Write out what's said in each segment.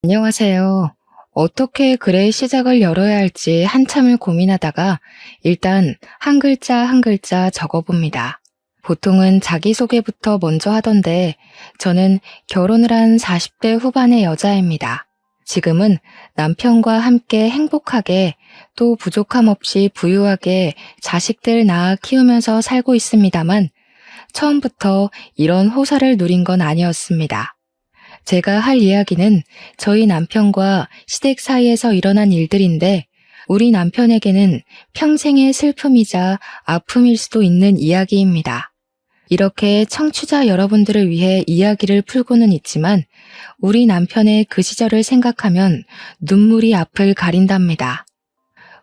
안녕하세요. 어떻게 글의 시작을 열어야 할지 한참을 고민하다가 일단 한 글자 한 글자 적어봅니다. 보통은 자기소개부터 먼저 하던데 저는 결혼을 한 40대 후반의 여자입니다. 지금은 남편과 함께 행복하게 또 부족함 없이 부유하게 자식들 낳아 키우면서 살고 있습니다만 처음부터 이런 호사를 누린 건 아니었습니다. 제가 할 이야기는 저희 남편과 시댁 사이에서 일어난 일들인데 우리 남편에게는 평생의 슬픔이자 아픔일 수도 있는 이야기입니다. 이렇게 청취자 여러분들을 위해 이야기를 풀고는 있지만 우리 남편의 그 시절을 생각하면 눈물이 앞을 가린답니다.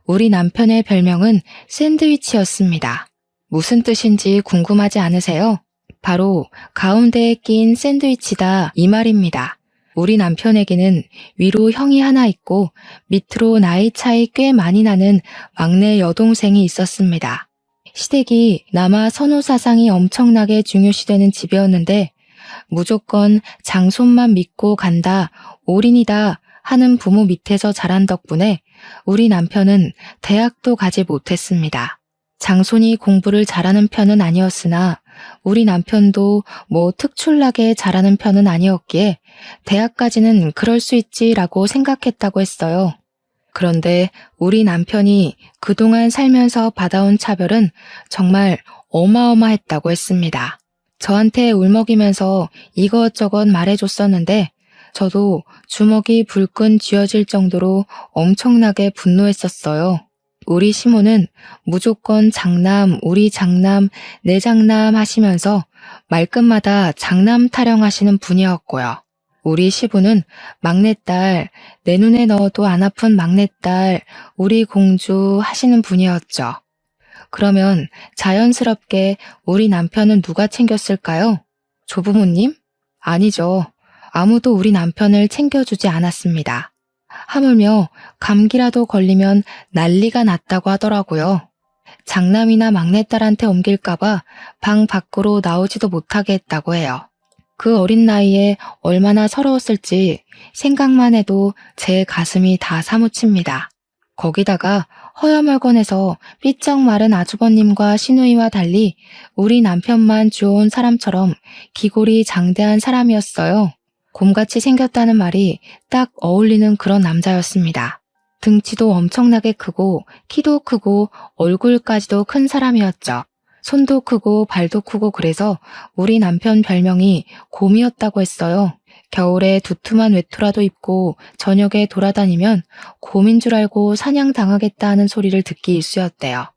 우리 남편의 별명은 샌드위치였습니다. 무슨 뜻인지 궁금하지 않으세요? 바로 가운데에 낀 샌드위치다 이 말입니다. 우리 남편에게는 위로 형이 하나 있고 밑으로 나이 차이 꽤 많이 나는 막내 여동생이 있었습니다. 시댁이 남아 선호 사상이 엄청나게 중요시되는 집이었는데 무조건 장손만 믿고 간다, 올인이다 하는 부모 밑에서 자란 덕분에 우리 남편은 대학도 가지 못했습니다. 장손이 공부를 잘하는 편은 아니었으나 우리 남편도 뭐 특출나게 잘하는 편은 아니었기에 대학까지는 그럴 수 있지라고 생각했다고 했어요. 그런데 우리 남편이 그동안 살면서 받아온 차별은 정말 어마어마했다고 했습니다. 저한테 울먹이면서 이것저것 말해줬었는데 저도 주먹이 불끈 쥐어질 정도로 엄청나게 분노했었어요. 우리 시모는 무조건 장남, 우리 장남, 내 장남 하시면서 말끝마다 장남 타령하시는 분이었고요. 우리 시부는 막내딸, 내 눈에 넣어도 안 아픈 막내딸, 우리 공주 하시는 분이었죠. 그러면 자연스럽게 우리 남편은 누가 챙겼을까요? 조부모님? 아니죠. 아무도 우리 남편을 챙겨주지 않았습니다. 하물며 감기라도 걸리면 난리가 났다고 하더라고요. 장남이나 막내딸한테 옮길까봐 방 밖으로 나오지도 못하게 했다고 해요. 그 어린 나이에 얼마나 서러웠을지 생각만 해도 제 가슴이 다 사무칩니다. 거기다가 허여멀건해서 삐쩍 마른 아주버님과 시누이와 달리 우리 남편만 주워온 사람처럼 기골이 장대한 사람이었어요. 곰같이 생겼다는 말이 딱 어울리는 그런 남자였습니다. 등치도 엄청나게 크고 키도 크고 얼굴까지도 큰 사람이었죠. 손도 크고 발도 크고 그래서 우리 남편 별명이 곰이었다고 했어요. 겨울에 두툼한 외투라도 입고 저녁에 돌아다니면 곰인 줄 알고 사냥당하겠다 하는 소리를 듣기 일쑤였대요.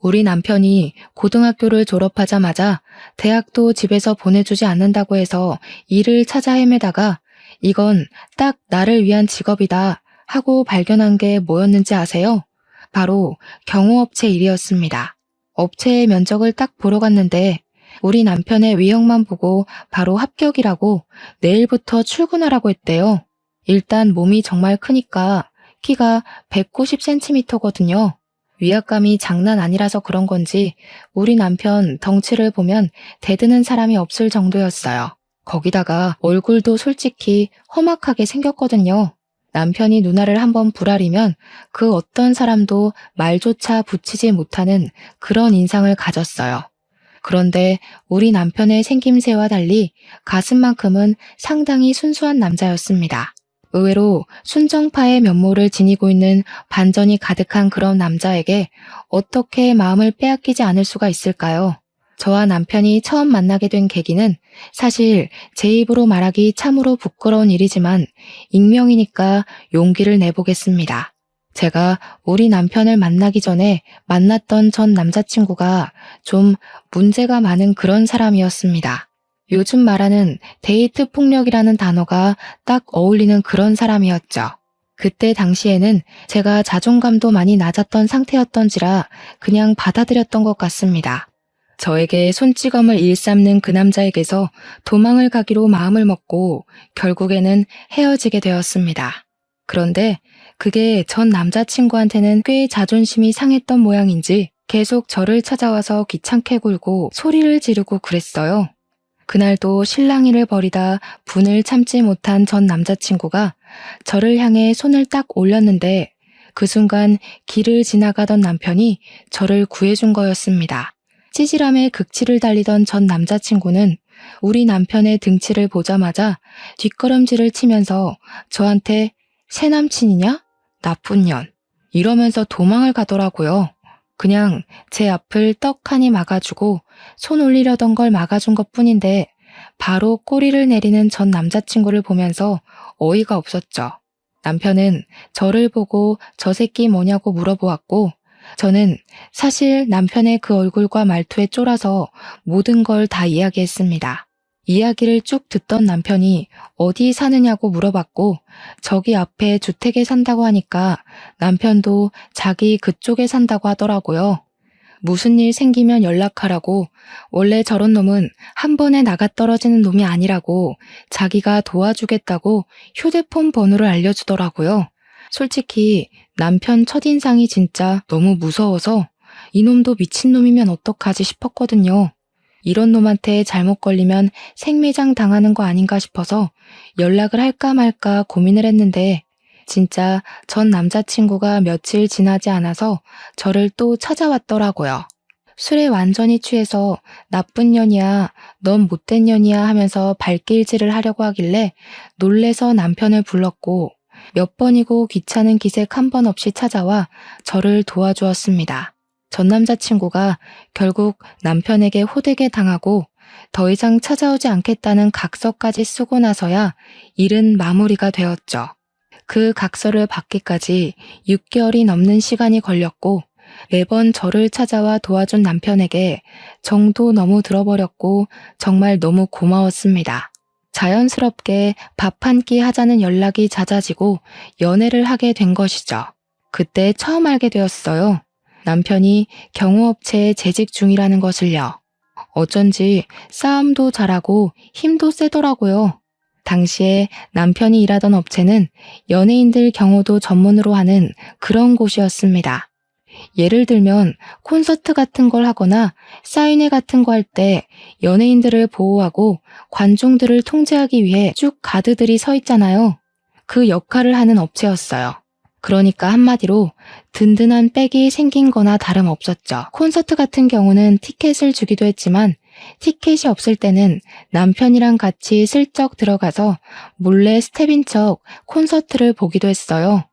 우리 남편이 고등학교를 졸업하자마자 대학도 집에서 보내주지 않는다고 해서 일을 찾아 헤매다가 이건 딱 나를 위한 직업이다 하고 발견한 게 뭐였는지 아세요? 바로 경호업체 일이었습니다. 업체의 면적을 딱 보러 갔는데 우리 남편의 외형만 보고 바로 합격이라고 내일부터 출근하라고 했대요. 일단 몸이 정말 크니까 키가 190cm거든요. 위압감이 장난 아니라서 그런 건지 우리 남편 덩치를 보면 대드는 사람이 없을 정도였어요. 거기다가 얼굴도 솔직히 험악하게 생겼거든요. 남편이 누나를 한번 부라리면 그 어떤 사람도 말조차 붙이지 못하는 그런 인상을 가졌어요. 그런데 우리 남편의 생김새와 달리 가슴만큼은 상당히 순수한 남자였습니다. 의외로 순정파의 면모를 지니고 있는 반전이 가득한 그런 남자에게 어떻게 마음을 빼앗기지 않을 수가 있을까요? 저와 남편이 처음 만나게 된 계기는 사실 제 입으로 말하기 참으로 부끄러운 일이지만 익명이니까 용기를 내보겠습니다. 제가 우리 남편을 만나기 전에 만났던 전 남자친구가 좀 문제가 많은 그런 사람이었습니다. 요즘 말하는 데이트 폭력이라는 단어가 딱 어울리는 그런 사람이었죠. 그때 당시에는 제가 자존감도 많이 낮았던 상태였던지라 그냥 받아들였던 것 같습니다. 저에게 손찌검을 일삼는 그 남자에게서 도망을 가기로 마음을 먹고 결국에는 헤어지게 되었습니다. 그런데 그게 전 남자친구한테는 꽤 자존심이 상했던 모양인지 계속 저를 찾아와서 귀찮게 굴고 소리를 지르고 그랬어요. 그날도 실랑이를 벌이다 분을 참지 못한 전 남자친구가 저를 향해 손을 딱 올렸는데 그 순간 길을 지나가던 남편이 저를 구해준 거였습니다. 찌질함에 극치를 달리던 전 남자친구는 우리 남편의 등치를 보자마자 뒷걸음질을 치면서 저한테 새 남친이냐? 나쁜 년. 이러면서 도망을 가더라고요. 그냥 제 앞을 떡하니 막아주고 손 올리려던 걸 막아준 것뿐인데 바로 꼬리를 내리는 전 남자친구를 보면서 어이가 없었죠. 남편은 저를 보고 저 새끼 뭐냐고 물어보았고 저는 사실 남편의 그 얼굴과 말투에 쫄아서 모든 걸 다 이야기했습니다. 이야기를 쭉 듣던 남편이 어디 사느냐고 물어봤고 저기 앞에 주택에 산다고 하니까 남편도 자기 그쪽에 산다고 하더라고요. 무슨 일 생기면 연락하라고, 원래 저런 놈은 한 번에 나가 떨어지는 놈이 아니라고 자기가 도와주겠다고 휴대폰 번호를 알려주더라고요. 솔직히 남편 첫인상이 진짜 너무 무서워서 이놈도 미친놈이면 어떡하지 싶었거든요. 이런 놈한테 잘못 걸리면 생매장 당하는 거 아닌가 싶어서 연락을 할까 말까 고민을 했는데 진짜 전 남자친구가 며칠 지나지 않아서 저를 또 찾아왔더라고요. 술에 완전히 취해서 나쁜 년이야, 넌 못된 년이야 하면서 발길질을 하려고 하길래 놀래서 남편을 불렀고 몇 번이고 귀찮은 기색 한 번 없이 찾아와 저를 도와주었습니다. 전 남자친구가 결국 남편에게 호되게 당하고 더 이상 찾아오지 않겠다는 각서까지 쓰고 나서야 일은 마무리가 되었죠. 그 각서를 받기까지 6개월이 넘는 시간이 걸렸고 매번 저를 찾아와 도와준 남편에게 정도 너무 들어버렸고 정말 너무 고마웠습니다. 자연스럽게 밥 한 끼 하자는 연락이 잦아지고 연애를 하게 된 것이죠. 그때 처음 알게 되었어요. 남편이 경호업체에 재직 중이라는 것을요. 어쩐지 싸움도 잘하고 힘도 세더라고요. 당시에 남편이 일하던 업체는 연예인들 경호도 전문으로 하는 그런 곳이었습니다. 예를 들면 콘서트 같은 걸 하거나 사인회 같은 거 할 때 연예인들을 보호하고 관중들을 통제하기 위해 쭉 가드들이 서 있잖아요. 그 역할을 하는 업체였어요. 그러니까 한마디로 든든한 백이 생긴 거나 다름없었죠. 콘서트 같은 경우는 티켓을 주기도 했지만 티켓이 없을 때는 남편이랑 같이 슬쩍 들어가서 몰래 스텝인 척 콘서트를 보기도 했어요.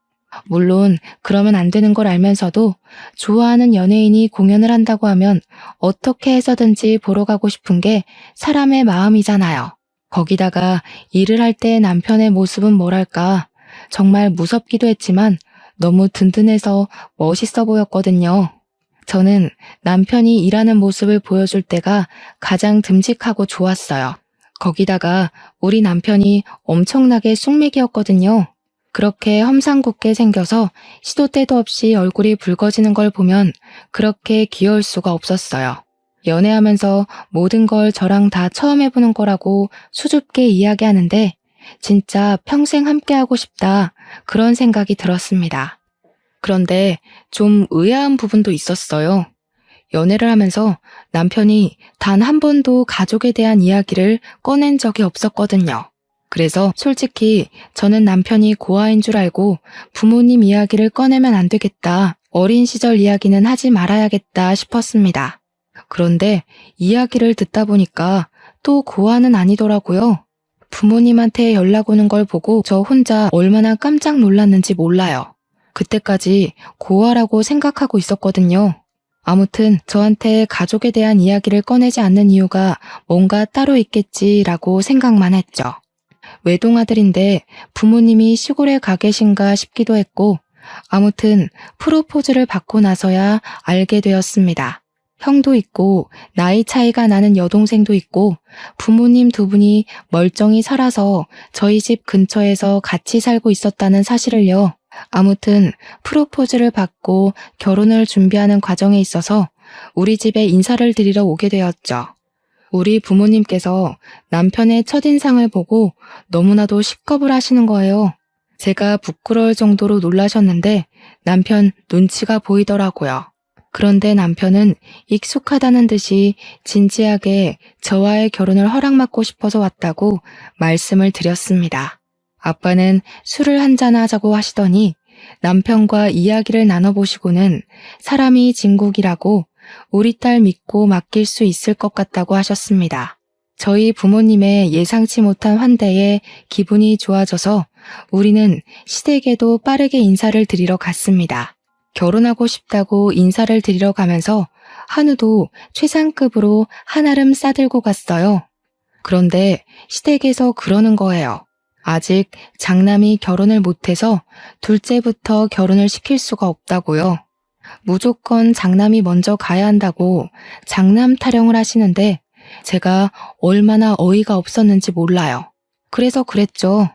물론 그러면 안 되는 걸 알면서도 좋아하는 연예인이 공연을 한다고 하면 어떻게 해서든지 보러 가고 싶은 게 사람의 마음이잖아요. 거기다가 일을 할 때 남편의 모습은 뭐랄까 정말 무섭기도 했지만 너무 든든해서 멋있어 보였거든요. 저는 남편이 일하는 모습을 보여줄 때가 가장 듬직하고 좋았어요. 거기다가 우리 남편이 엄청나게 쑥맥이었거든요. 그렇게 험상궂게 생겨서 시도 때도 없이 얼굴이 붉어지는 걸 보면 그렇게 귀여울 수가 없었어요. 연애하면서 모든 걸 저랑 다 처음 해보는 거라고 수줍게 이야기하는데 진짜 평생 함께하고 싶다 그런 생각이 들었습니다. 그런데 좀 의아한 부분도 있었어요. 연애를 하면서 남편이 단 한 번도 가족에 대한 이야기를 꺼낸 적이 없었거든요. 그래서 솔직히 저는 남편이 고아인 줄 알고 부모님 이야기를 꺼내면 안 되겠다, 어린 시절 이야기는 하지 말아야겠다 싶었습니다. 그런데 이야기를 듣다 보니까 또 고아는 아니더라고요. 부모님한테 연락 오는 걸 보고 저 혼자 얼마나 깜짝 놀랐는지 몰라요. 그때까지 고아라고 생각하고 있었거든요. 아무튼 저한테 가족에 대한 이야기를 꺼내지 않는 이유가 뭔가 따로 있겠지라고 생각만 했죠. 외동아들인데 부모님이 시골에 가 계신가 싶기도 했고 아무튼 프로포즈를 받고 나서야 알게 되었습니다. 형도 있고 나이 차이가 나는 여동생도 있고 부모님 두 분이 멀쩡히 살아서 저희 집 근처에서 같이 살고 있었다는 사실을요. 아무튼 프로포즈를 받고 결혼을 준비하는 과정에 있어서 우리 집에 인사를 드리러 오게 되었죠. 우리 부모님께서 남편의 첫인상을 보고 너무나도 식겁을 하시는 거예요. 제가 부끄러울 정도로 놀라셨는데 남편 눈치가 보이더라고요. 그런데 남편은 익숙하다는 듯이 진지하게 저와의 결혼을 허락받고 싶어서 왔다고 말씀을 드렸습니다. 아빠는 술을 한잔 하자고 하시더니 남편과 이야기를 나눠보시고는 사람이 진국이라고 우리 딸 믿고 맡길 수 있을 것 같다고 하셨습니다. 저희 부모님의 예상치 못한 환대에 기분이 좋아져서 우리는 시댁에도 빠르게 인사를 드리러 갔습니다. 결혼하고 싶다고 인사를 드리러 가면서 한우도 최상급으로 한아름 싸들고 갔어요. 그런데 시댁에서 그러는 거예요. 아직 장남이 결혼을 못해서 둘째부터 결혼을 시킬 수가 없다고요. 무조건 장남이 먼저 가야 한다고 장남 타령을 하시는데 제가 얼마나 어이가 없었는지 몰라요. 그래서 그랬죠.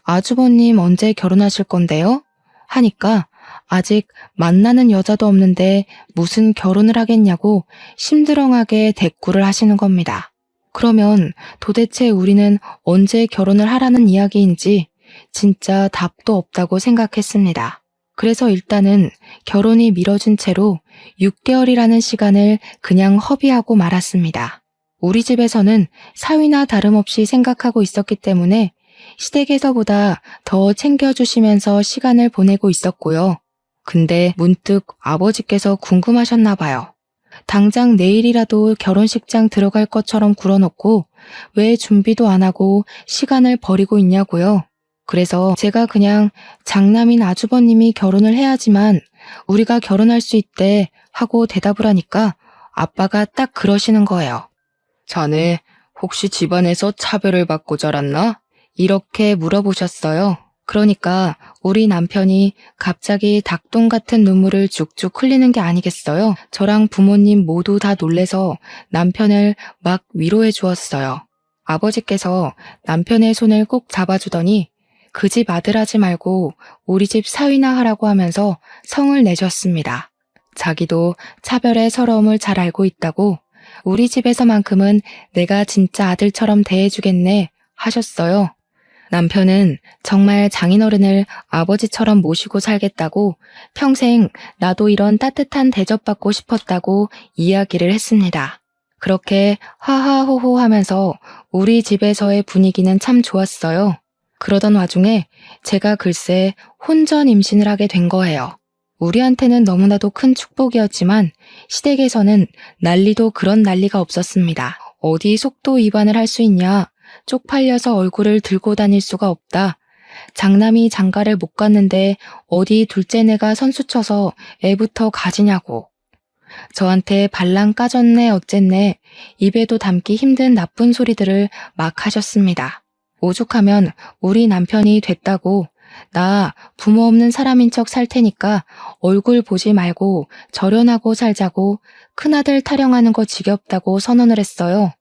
아주버님 언제 결혼하실 건데요? 하니까 아직 만나는 여자도 없는데 무슨 결혼을 하겠냐고 심드렁하게 대꾸를 하시는 겁니다. 그러면 도대체 우리는 언제 결혼을 하라는 이야기인지 진짜 답도 없다고 생각했습니다. 그래서 일단은 결혼이 미뤄진 채로 6개월이라는 시간을 그냥 허비하고 말았습니다. 우리 집에서는 사위나 다름없이 생각하고 있었기 때문에 시댁에서보다 더 챙겨주시면서 시간을 보내고 있었고요. 근데 문득 아버지께서 궁금하셨나 봐요. 당장 내일이라도 결혼식장 들어갈 것처럼 굴어놓고 왜 준비도 안 하고 시간을 버리고 있냐고요. 그래서 제가 그냥 장남인 아주버님이 결혼을 해야지만 우리가 결혼할 수 있대 하고 대답을 하니까 아빠가 딱 그러시는 거예요. 자네 혹시 집안에서 차별을 받고 자랐나? 이렇게 물어보셨어요. 그러니까 우리 남편이 갑자기 닭똥 같은 눈물을 쭉쭉 흘리는 게 아니겠어요? 저랑 부모님 모두 다 놀래서 남편을 막 위로해 주었어요. 아버지께서 남편의 손을 꼭 잡아주더니 그 집 아들 하지 말고 우리 집 사위나 하라고 하면서 성을 내셨습니다. 자기도 차별의 서러움을 잘 알고 있다고 우리 집에서만큼은 내가 진짜 아들처럼 대해주겠네 하셨어요. 남편은 정말 장인어른을 아버지처럼 모시고 살겠다고 평생 나도 이런 따뜻한 대접받고 싶었다고 이야기를 했습니다. 그렇게 하하호호 하면서 우리 집에서의 분위기는 참 좋았어요. 그러던 와중에 제가 글쎄 혼전 임신을 하게 된 거예요. 우리한테는 너무나도 큰 축복이었지만 시댁에서는 난리도 그런 난리가 없었습니다. 어디 속도 위반을 할 수 있냐? 쪽팔려서 얼굴을 들고 다닐 수가 없다. 장남이 장가를 못 갔는데 어디 둘째네가 선수 쳐서 애부터 가지냐고. 저한테 발랑 까졌네 어쨌네 입에도 담기 힘든 나쁜 소리들을 막 하셨습니다. 오죽하면 우리 남편이 됐다고 나 부모 없는 사람인 척 살 테니까 얼굴 보지 말고 절연하고 살자고 큰아들 타령하는 거 지겹다고 선언을 했어요.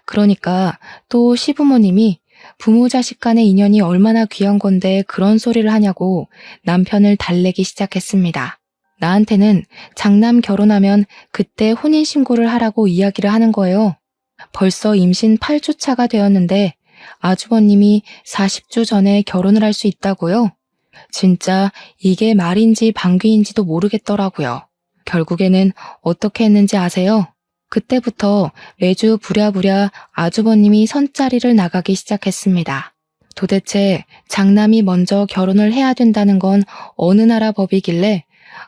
그러니까 또 시부모님이 부모 자식 간의 인연이 얼마나 귀한 건데 그런 소리를 하냐고 남편을 달래기 시작했습니다. 나한테는 장남 결혼하면 그때 혼인신고를 하라고 이야기를 하는 거예요. 벌써 임신 8주 차가 되었는데 아주버님이 40주 전에 결혼을 할 수 있다고요? 진짜 이게 말인지 방귀인지도 모르겠더라고요. 결국에는 어떻게 했는지 아세요? 그때부터 매주 부랴부랴 아주버님이 선자리를 나가기 시작했습니다. 도대체 장남이 먼저 결혼을 해야 된다는 건 어느 나라 법이길래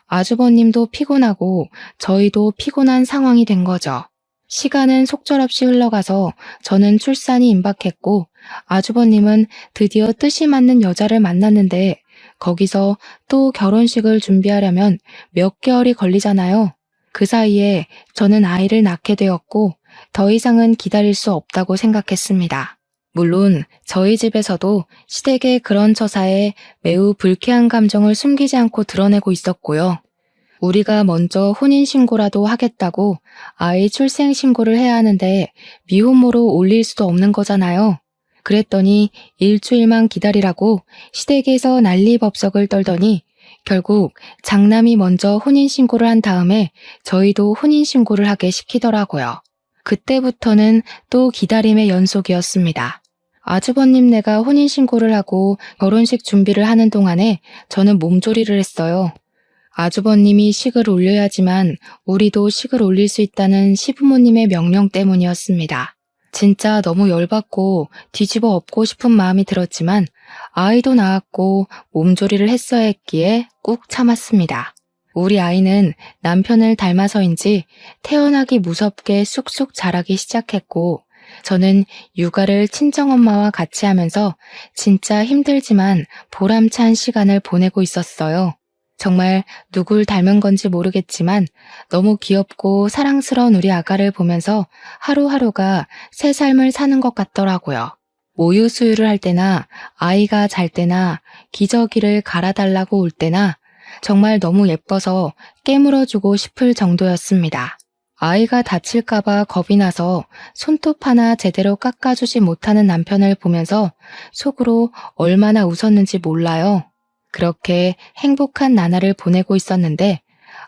아주버님도 피곤하고 저희도 피곤한 상황이 된 거죠. 시간은 속절없이 흘러가서 저는 출산이 임박했고 아주버님은 드디어 뜻이 맞는 여자를 만났는데 거기서 또 결혼식을 준비하려면 몇 개월이 걸리잖아요. 그 사이에 저는 아이를 낳게 되었고 더 이상은 기다릴 수 없다고 생각했습니다. 물론 저희 집에서도 시댁의 그런 처사에 매우 불쾌한 감정을 숨기지 않고 드러내고 있었고요. 우리가 먼저 혼인신고라도 하겠다고 아이 출생신고를 해야 하는데 미혼모로 올릴 수도 없는 거잖아요. 그랬더니 일주일만 기다리라고 시댁에서 난리법석을 떨더니 결국 장남이 먼저 혼인신고를 한 다음에 저희도 혼인신고를 하게 시키더라고요. 그때부터는 또 기다림의 연속이었습니다. 아주버님네가 혼인신고를 하고 결혼식 준비를 하는 동안에 저는 몸조리를 했어요. 아주버님이 식을 올려야지만 우리도 식을 올릴 수 있다는 시부모님의 명령 때문이었습니다. 진짜 너무 열받고 뒤집어 엎고 싶은 마음이 들었지만 아이도 낳았고 몸조리를 했어야 했기에 꾹 참았습니다. 우리 아이는 남편을 닮아서인지 태어나기 무섭게 쑥쑥 자라기 시작했고 저는 육아를 친정엄마와 같이 하면서 진짜 힘들지만 보람찬 시간을 보내고 있었어요. 정말 누굴 닮은 건지 모르겠지만 너무 귀엽고 사랑스러운 우리 아가를 보면서 하루하루가 새 삶을 사는 것 같더라고요. 모유 수유를 할 때나 아이가 잘 때나 기저귀를 갈아달라고 올 때나 정말 너무 예뻐서 깨물어주고 싶을 정도였습니다. 아이가 다칠까봐 겁이 나서 손톱 하나 제대로 깎아주지 못하는 남편을 보면서 속으로 얼마나 웃었는지 몰라요. 그렇게 행복한 나날을 보내고 있었는데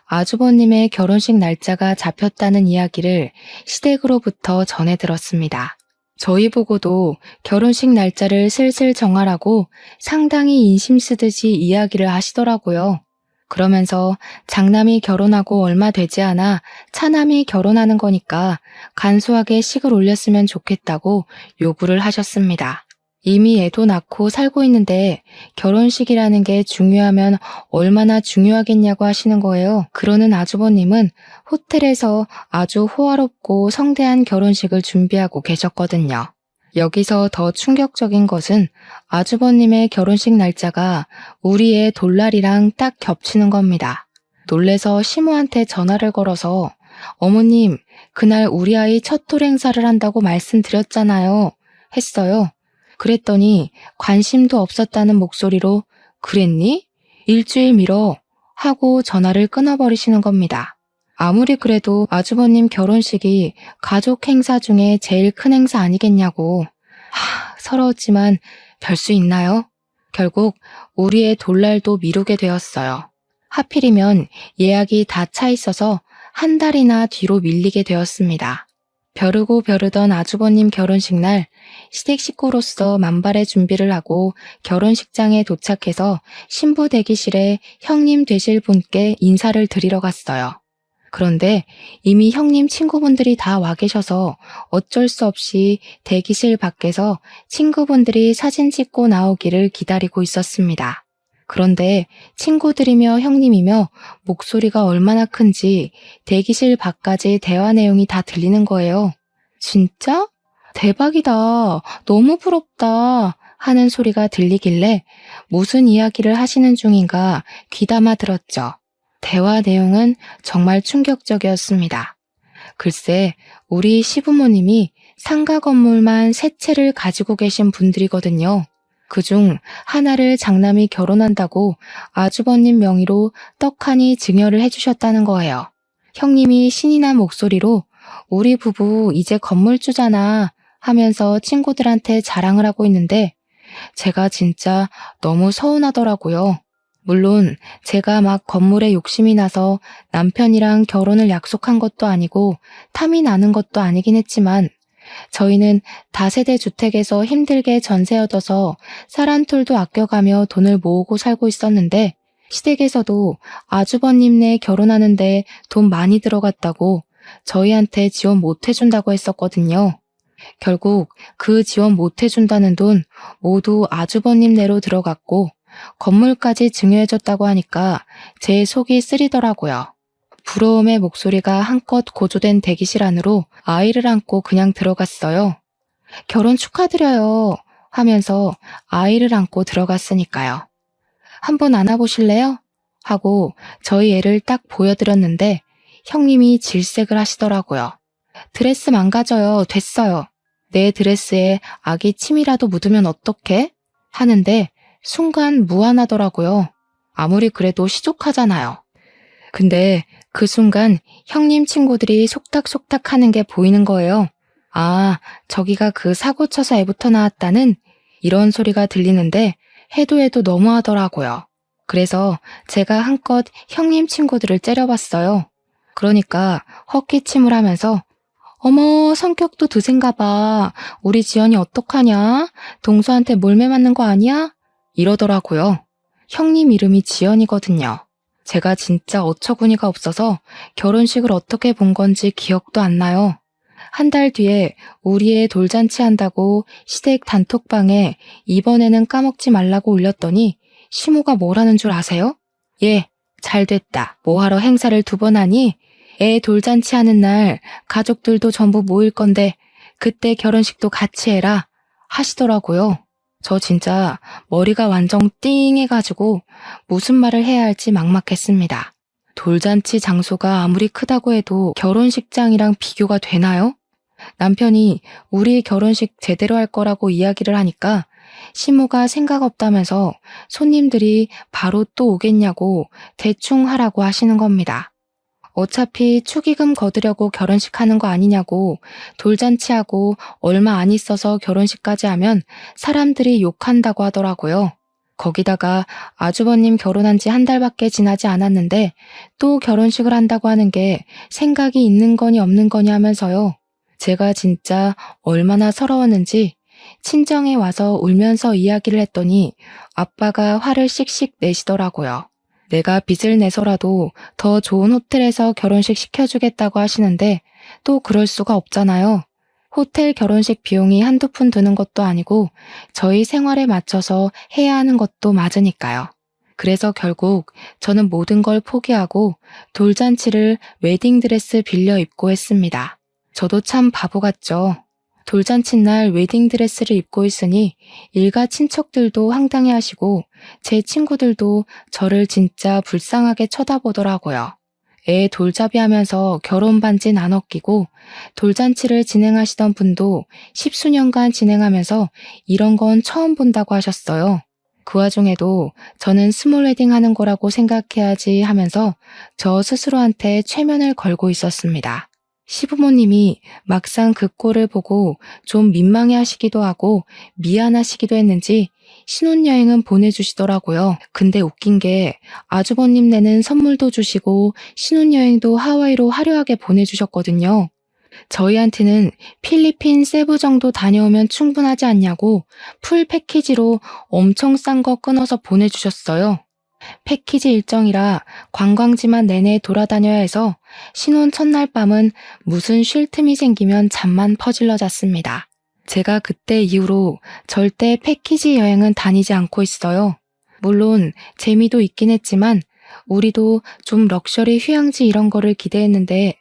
아주버님의 결혼식 날짜가 잡혔다는 이야기를 시댁으로부터 전해 들었습니다. 저희 보고도 결혼식 날짜를 슬슬 정하라고 상당히 인심 쓰듯이 이야기를 하시더라고요. 그러면서 장남이 결혼하고 얼마 되지 않아 차남이 결혼하는 거니까 간소하게 식을 올렸으면 좋겠다고 요구를 하셨습니다. 이미 애도 낳고 살고 있는데 결혼식이라는 게 중요하면 얼마나 중요하겠냐고 하시는 거예요. 그러는 아주버님은 호텔에서 아주 호화롭고 성대한 결혼식을 준비하고 계셨거든요. 여기서 더 충격적인 것은 아주버님의 결혼식 날짜가 우리의 돌날이랑 딱 겹치는 겁니다. 놀래서 시모한테 전화를 걸어서 어머님, 그날 우리 아이 첫 돌 행사를 한다고 말씀드렸잖아요. 했어요. 그랬더니 관심도 없었다는 목소리로 그랬니? 일주일 미뤄 하고 전화를 끊어버리시는 겁니다. 아무리 그래도 아주버님 결혼식이 가족 행사 중에 제일 큰 행사 아니겠냐고. 서러웠지만 별 수 있나요? 결국 우리의 돌날도 미루게 되었어요. 하필이면 예약이 다 차 있어서 한 달이나 뒤로 밀리게 되었습니다. 벼르고 벼르던 아주버님 결혼식 날 시댁 식구로서 만발의 준비를 하고 결혼식장에 도착해서 신부 대기실에 형님 되실 분께 인사를 드리러 갔어요. 그런데 이미 형님 친구분들이 다 와 계셔서 어쩔 수 없이 대기실 밖에서 친구분들이 사진 찍고 나오기를 기다리고 있었습니다. 그런데 친구들이며 형님이며 목소리가 얼마나 큰지 대기실 밖까지 대화 내용이 다 들리는 거예요. 진짜? 대박이다. 너무 부럽다. 하는 소리가 들리길래 무슨 이야기를 하시는 중인가 귀담아 들었죠. 대화 내용은 정말 충격적이었습니다. 글쎄, 우리 시부모님이 상가 건물만 3채를 가지고 계신 분들이거든요. 그중 하나를 장남이 결혼한다고 아주버님 명의로 떡하니 증여를 해주셨다는 거예요. 형님이 신이 난 목소리로 우리 부부 이제 건물주잖아 하면서 친구들한테 자랑을 하고 있는데 제가 진짜 너무 서운하더라고요. 물론 제가 막 건물에 욕심이 나서 남편이랑 결혼을 약속한 것도 아니고 탐이 나는 것도 아니긴 했지만 저희는 다세대 주택에서 힘들게 전세 얻어서 쌀 한 톨도 아껴가며 돈을 모으고 살고 있었는데 시댁에서도 아주버님네 결혼하는데 돈 많이 들어갔다고 저희한테 지원 못 해준다고 했었거든요. 결국 그 지원 못 해준다는 돈 모두 아주버님네로 들어갔고 건물까지 증여해줬다고 하니까 제 속이 쓰리더라고요. 부러움의 목소리가 한껏 고조된 대기실 안으로 아이를 안고 그냥 들어갔어요. 결혼 축하드려요 하면서 아이를 안고 들어갔으니까요. 한번 안아보실래요? 하고 저희 애를 딱 보여드렸는데 형님이 질색을 하시더라고요. 드레스 망가져요. 됐어요. 내 드레스에 아기 침이라도 묻으면 어떡해? 하는데 순간 무안하더라고요. 아무리 그래도 시족하잖아요. 근데 그 순간 형님 친구들이 속닥속닥 하는 게 보이는 거예요. 아, 저기가 그 사고 쳐서 애부터 나왔다는 이런 소리가 들리는데 해도 해도 너무하더라고요. 그래서 제가 한껏 형님 친구들을 째려봤어요. 그러니까 헛기침을 하면서 어머, 성격도 드센가 봐. 우리 지연이 어떡하냐? 동수한테 몰매 맞는 거 아니야? 이러더라고요. 형님 이름이 지연이거든요. 제가 진짜 어처구니가 없어서 결혼식을 어떻게 본 건지 기억도 안 나요. 한 달 뒤에 우리 애 돌잔치 한다고 시댁 단톡방에 이번에는 까먹지 말라고 올렸더니 시모가 뭐라는 줄 아세요? 예, 잘됐다. 뭐하러 행사를 2번 하니? 애 돌잔치 하는 날 가족들도 전부 모일 건데 그때 결혼식도 같이 해라 하시더라고요. 저 진짜 머리가 완전 띵 해가지고 무슨 말을 해야 할지 막막했습니다. 돌잔치 장소가 아무리 크다고 해도 결혼식장이랑 비교가 되나요? 남편이 우리 결혼식 제대로 할 거라고 이야기를 하니까 시모가 생각 없다면서 손님들이 바로 또 오겠냐고 대충 하라고 하시는 겁니다. 어차피 축의금 거두려고 결혼식 하는 거 아니냐고 돌잔치하고 얼마 안 있어서 결혼식까지 하면 사람들이 욕한다고 하더라고요. 거기다가 아주버님 결혼한 지 한 달밖에 지나지 않았는데 또 결혼식을 한다고 하는 게 생각이 있는 거니 없는 거니 하면서요. 제가 진짜 얼마나 서러웠는지 친정에 와서 울면서 이야기를 했더니 아빠가 화를 씩씩 내시더라고요. 내가 빚을 내서라도 더 좋은 호텔에서 결혼식 시켜주겠다고 하시는데 또 그럴 수가 없잖아요. 호텔 결혼식 비용이 한두 푼 드는 것도 아니고 저희 생활에 맞춰서 해야 하는 것도 맞으니까요. 그래서 결국 저는 모든 걸 포기하고 돌잔치를 웨딩드레스 빌려 입고 했습니다. 저도 참 바보 같죠. 돌잔치 날 웨딩드레스를 입고 있으니 일가 친척들도 황당해하시고 제 친구들도 저를 진짜 불쌍하게 쳐다보더라고요. 애 돌잡이 하면서 결혼 반지 나눠 끼고 돌잔치를 진행하시던 분도 10수년간 진행하면서 이런 건 처음 본다고 하셨어요. 그 와중에도 저는 스몰 웨딩 하는 거라고 생각해야지 하면서 저 스스로한테 최면을 걸고 있었습니다. 시부모님이 막상 그 꼴을 보고 좀 민망해 하시기도 하고 미안하시기도 했는지 신혼여행은 보내주시더라고요. 근데 웃긴 게 아주버님 내는 선물도 주시고 신혼여행도 하와이로 화려하게 보내주셨거든요. 저희한테는 필리핀 세부 정도 다녀오면 충분하지 않냐고 풀 패키지로 엄청 싼 거 끊어서 보내주셨어요. 패키지 일정이라 관광지만 내내 돌아다녀야 해서 신혼 첫날 밤은 무슨 쉴 틈이 생기면 잠만 퍼질러 잤습니다. 제가 그때 이후로 절대 패키지 여행은 다니지 않고 있어요. 물론 재미도 있긴 했지만 우리도 좀 럭셔리 휴양지 이런 거를 기대했는데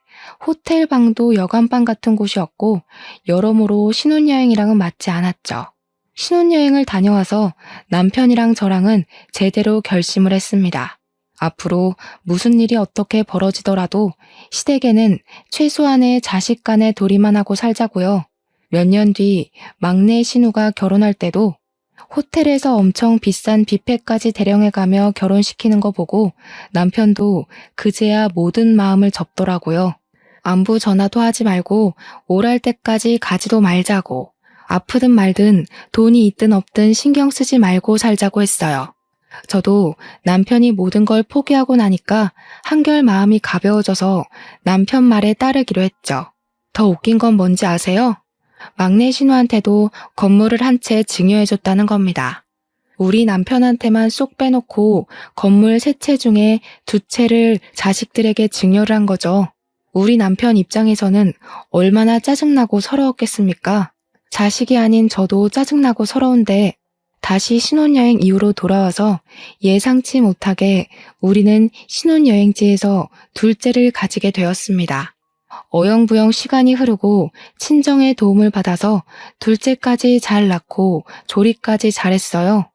호텔 방도 여관방 같은 곳이었고 여러모로 신혼여행이랑은 맞지 않았죠. 신혼여행을 다녀와서 남편이랑 저랑은 제대로 결심을 했습니다. 앞으로 무슨 일이 어떻게 벌어지더라도 시댁에는 최소한의 자식 간의 도리만 하고 살자고요. 몇 년 뒤 막내 신우가 결혼할 때도 호텔에서 엄청 비싼 뷔페까지 대령해가며 결혼시키는 거 보고 남편도 그제야 모든 마음을 접더라고요. 안부 전화도 하지 말고 오랄 때까지 가지도 말자고. 아프든 말든 돈이 있든 없든 신경 쓰지 말고 살자고 했어요. 저도 남편이 모든 걸 포기하고 나니까 한결 마음이 가벼워져서 남편 말에 따르기로 했죠. 더 웃긴 건 뭔지 아세요? 막내 신우한테도 건물을 한 채 증여해줬다는 겁니다. 우리 남편한테만 쏙 빼놓고 건물 3채 중에 2채를 자식들에게 증여를 한 거죠. 우리 남편 입장에서는 얼마나 짜증나고 서러웠겠습니까? 자식이 아닌 저도 짜증나고 서러운데 다시 신혼여행 이후로 돌아와서 예상치 못하게 우리는 신혼여행지에서 둘째를 가지게 되었습니다. 어영부영 시간이 흐르고 친정의 도움을 받아서 둘째까지 잘 낳고 조리까지 잘했어요.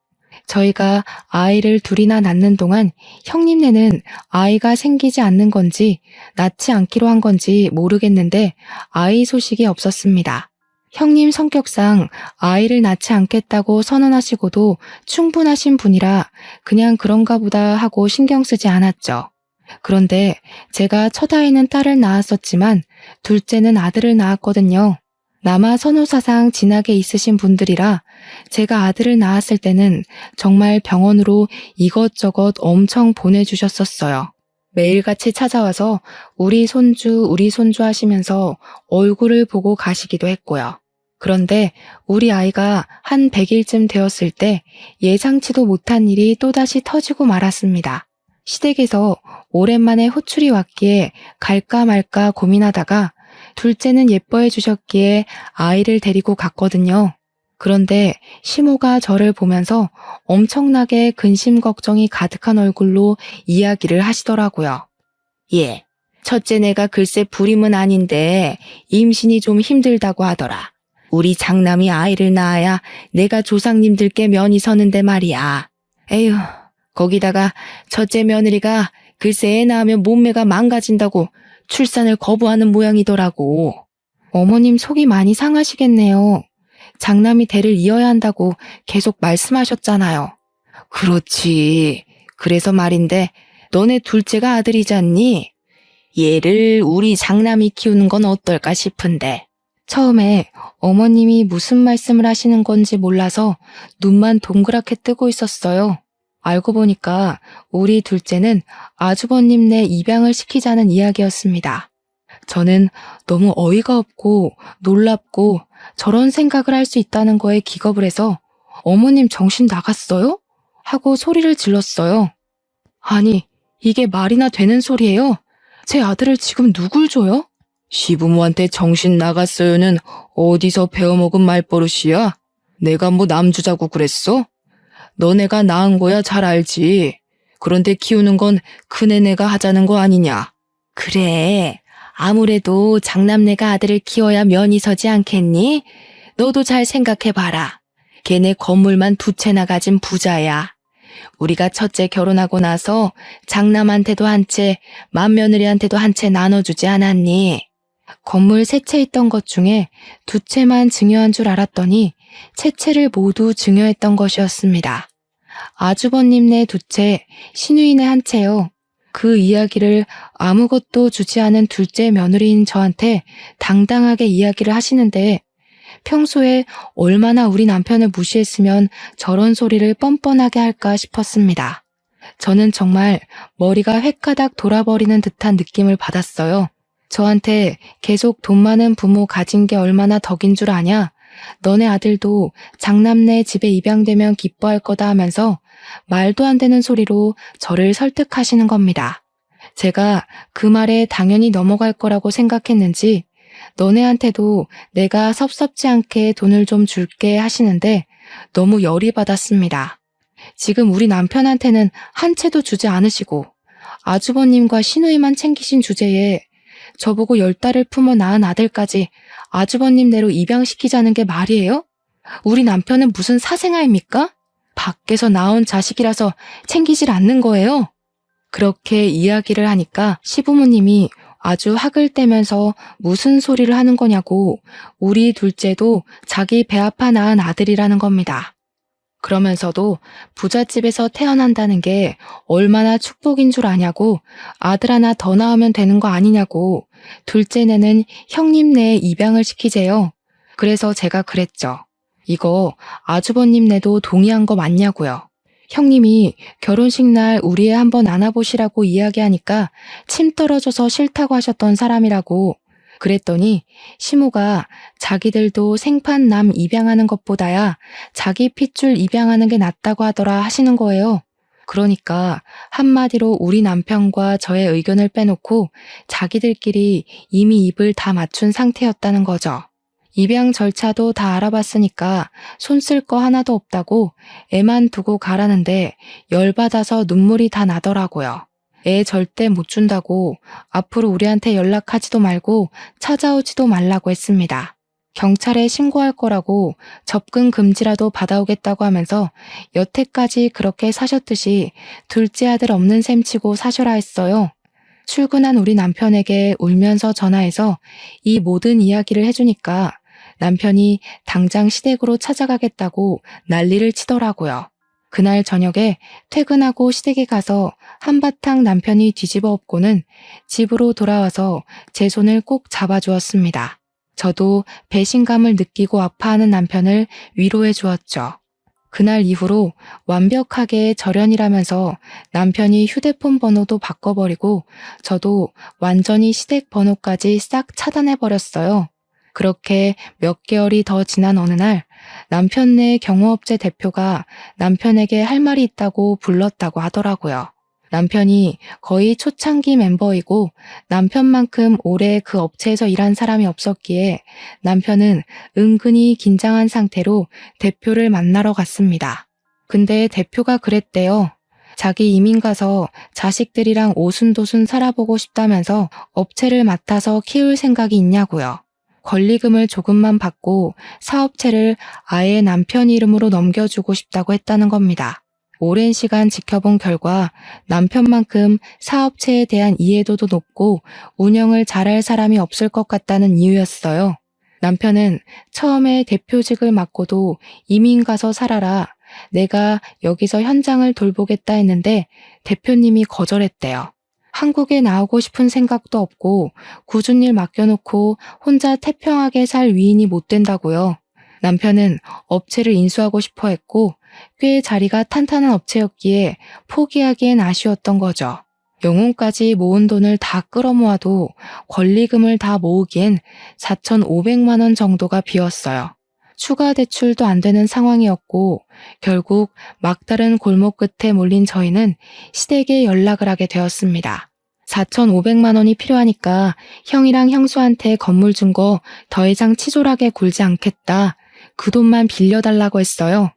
저희가 아이를 둘이나 낳는 동안 형님네는 아이가 생기지 않는 건지 낳지 않기로 한 건지 모르겠는데 아이 소식이 없었습니다. 형님 성격상 아이를 낳지 않겠다고 선언하시고도 충분하신 분이라 그냥 그런가 보다 하고 신경 쓰지 않았죠. 그런데 제가 첫 아이는 딸을 낳았었지만 둘째는 아들을 낳았거든요. 남아 선호사상 진하게 있으신 분들이라 제가 아들을 낳았을 때는 정말 병원으로 이것저것 엄청 보내주셨었어요. 매일같이 찾아와서 우리 손주 하시면서 얼굴을 보고 가시기도 했고요. 그런데 우리 아이가 한 100일쯤 되었을 때 예상치도 못한 일이 또다시 터지고 말았습니다. 시댁에서 오랜만에 호출이 왔기에 갈까 말까 고민하다가 둘째는 예뻐해 주셨기에 아이를 데리고 갔거든요. 그런데 시모가 저를 보면서 엄청나게 근심 걱정이 가득한 얼굴로 이야기를 하시더라고요. 예, 첫째 내가 글쎄 불임은 아닌데 임신이 좀 힘들다고 하더라. 우리 장남이 아이를 낳아야 내가 조상님들께 면이 서는데 말이야. 에휴, 거기다가 첫째 며느리가 글쎄 애 낳으면 몸매가 망가진다고 출산을 거부하는 모양이더라고. 어머님 속이 많이 상하시겠네요. 장남이 대를 이어야 한다고 계속 말씀하셨잖아요. 그렇지. 그래서 말인데 너네 둘째가 아들이잖니? 얘를 우리 장남이 키우는 건 어떨까 싶은데. 처음에 어머님이 무슨 말씀을 하시는 건지 몰라서 눈만 동그랗게 뜨고 있었어요. 알고 보니까 우리 둘째는 아주버님네 입양을 시키자는 이야기였습니다. 저는 너무 어이가 없고 놀랍고 저런 생각을 할 수 있다는 거에 기겁을 해서 어머님 정신 나갔어요? 하고 소리를 질렀어요. 아니, 이게 말이나 되는 소리예요? 제 아들을 지금 누굴 줘요? 시부모한테 정신 나갔어요는 어디서 배워먹은 말버릇이야? 내가 뭐 남주자고 그랬어? 너네가 낳은 거야 잘 알지. 그런데 키우는 건 큰애네가 하자는 거 아니냐? 그래. 아무래도 장남네가 아들을 키워야 면이 서지 않겠니? 너도 잘 생각해봐라. 걔네 건물만 2채나 가진 부자야. 우리가 첫째 결혼하고 나서 장남한테도 한 채, 맏며느리한테도 한 채 나눠주지 않았니? 건물 3채 있던 것 중에 2채만 증여한 줄 알았더니 3채를 모두 증여했던 것이었습니다. 아주버님네 2채, 시누이네 1채요. 그 이야기를 아무것도 주지 않은 둘째 며느리인 저한테 당당하게 이야기를 하시는데 평소에 얼마나 우리 남편을 무시했으면 저런 소리를 뻔뻔하게 할까 싶었습니다. 저는 정말 머리가 획가닥 돌아버리는 듯한 느낌을 받았어요. 저한테 계속 돈 많은 부모 가진 게 얼마나 덕인 줄 아냐? 너네 아들도 장남네 집에 입양되면 기뻐할 거다 하면서 말도 안 되는 소리로 저를 설득하시는 겁니다. 제가 그 말에 당연히 넘어갈 거라고 생각했는지 너네한테도 내가 섭섭지 않게 돈을 좀 줄게 하시는데 너무 열이 받았습니다. 지금 우리 남편한테는 한 채도 주지 않으시고 아주버님과 시누이만 챙기신 주제에 저보고 10달을 품어 낳은 아들까지 아주버님네로 입양시키자는 게 말이에요? 우리 남편은 무슨 사생아입니까? 밖에서 나온 자식이라서 챙기질 않는 거예요? 그렇게 이야기를 하니까 시부모님이 아주 학을 떼면서 무슨 소리를 하는 거냐고 우리 둘째도 자기 배 아파 낳은 아들이라는 겁니다. 그러면서도 부잣집에서 태어난다는 게 얼마나 축복인 줄 아냐고 아들 하나 더 낳으면 되는 거 아니냐고 둘째네는 형님네에 입양을 시키재요. 그래서 제가 그랬죠. 이거 아주버님네도 동의한 거 맞냐고요. 형님이 결혼식 날 우리 애 한번 안아보시라고 이야기하니까 침 떨어져서 싫다고 하셨던 사람이라고. 그랬더니 시모가 자기들도 생판남 입양하는 것보다야 자기 핏줄 입양하는 게 낫다고 하더라 하시는 거예요. 그러니까 한마디로 우리 남편과 저의 의견을 빼놓고 자기들끼리 이미 입을 다 맞춘 상태였다는 거죠. 입양 절차도 다 알아봤으니까 손 쓸 거 하나도 없다고 애만 두고 가라는데 열받아서 눈물이 다 나더라고요. 애 절대 못 준다고 앞으로 우리한테 연락하지도 말고 찾아오지도 말라고 했습니다. 경찰에 신고할 거라고 접근 금지라도 받아오겠다고 하면서 여태까지 그렇게 사셨듯이 둘째 아들 없는 셈 치고 사셔라 했어요. 출근한 우리 남편에게 울면서 전화해서 이 모든 이야기를 해주니까 남편이 당장 시댁으로 찾아가겠다고 난리를 치더라고요. 그날 저녁에 퇴근하고 시댁에 가서 한바탕 남편이 뒤집어 엎고는 집으로 돌아와서 제 손을 꼭 잡아주었습니다. 저도 배신감을 느끼고 아파하는 남편을 위로해 주었죠. 그날 이후로 완벽하게 절연이라면서 남편이 휴대폰 번호도 바꿔버리고 저도 완전히 시댁 번호까지 싹 차단해버렸어요. 그렇게 몇 개월이 더 지난 어느 날 남편네 경호업체 대표가 남편에게 할 말이 있다고 불렀다고 하더라고요. 남편이 거의 초창기 멤버이고 남편만큼 오래 그 업체에서 일한 사람이 없었기에 남편은 은근히 긴장한 상태로 대표를 만나러 갔습니다. 근데 대표가 그랬대요. 자기 이민 가서 자식들이랑 오순도순 살아보고 싶다면서 업체를 맡아서 키울 생각이 있냐고요. 권리금을 조금만 받고 사업체를 아예 남편 이름으로 넘겨주고 싶다고 했다는 겁니다. 오랜 시간 지켜본 결과 남편만큼 사업체에 대한 이해도도 높고 운영을 잘할 사람이 없을 것 같다는 이유였어요. 남편은 처음에 대표직을 맡고도 이민 가서 살아라. 내가 여기서 현장을 돌보겠다 했는데 대표님이 거절했대요. 한국에 나오고 싶은 생각도 없고 굳은 일 맡겨놓고 혼자 태평하게 살 위인이 못 된다고요. 남편은 업체를 인수하고 싶어 했고 꽤 자리가 탄탄한 업체였기에 포기하기엔 아쉬웠던 거죠. 영혼까지 모은 돈을 다 끌어모아도 권리금을 다 모으기엔 4,500만 원 정도가 비었어요. 추가 대출도 안 되는 상황이었고 결국 막다른 골목 끝에 몰린 저희는 시댁에 연락을 하게 되었습니다. 4,500만 원이 필요하니까 형이랑 형수한테 건물 준 거 더 이상 치졸하게 굴지 않겠다. 그 돈만 빌려달라고 했어요.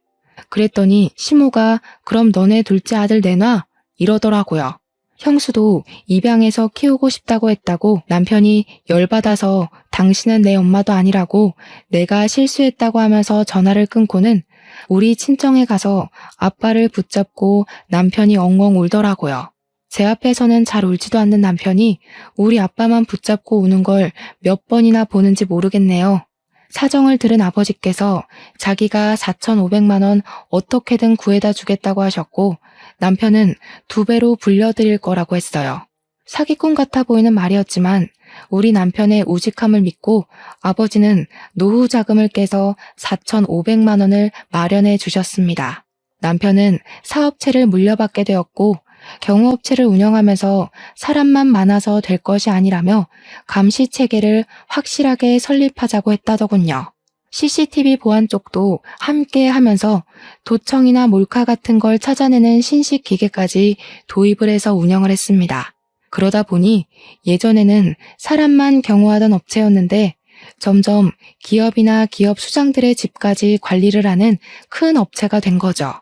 그랬더니 시모가 그럼 너네 둘째 아들 내놔 이러더라고요. 형수도 입양해서 키우고 싶다고 했다고 남편이 열받아서 당신은 내 엄마도 아니라고 내가 실수했다고 하면서 전화를 끊고는 우리 친정에 가서 아빠를 붙잡고 남편이 엉엉 울더라고요. 제 앞에서는 잘 울지도 않는 남편이 우리 아빠만 붙잡고 우는 걸 몇 번이나 보는지 모르겠네요. 사정을 들은 아버지께서 자기가 4,500만 원 어떻게든 구해다 주겠다고 하셨고 남편은 2배로 불려드릴 거라고 했어요. 사기꾼 같아 보이는 말이었지만 우리 남편의 우직함을 믿고 아버지는 노후 자금을 깨서 4,500만 원을 마련해 주셨습니다. 남편은 사업체를 물려받게 되었고 경호업체를 운영하면서 사람만 많아서 될 것이 아니라며 감시 체계를 확실하게 설립하자고 했다더군요. CCTV 보안 쪽도 함께 하면서 도청이나 몰카 같은 걸 찾아내는 신식 기계까지 도입을 해서 운영을 했습니다. 그러다 보니 예전에는 사람만 경호하던 업체였는데 점점 기업이나 기업 수장들의 집까지 관리를 하는 큰 업체가 된 거죠.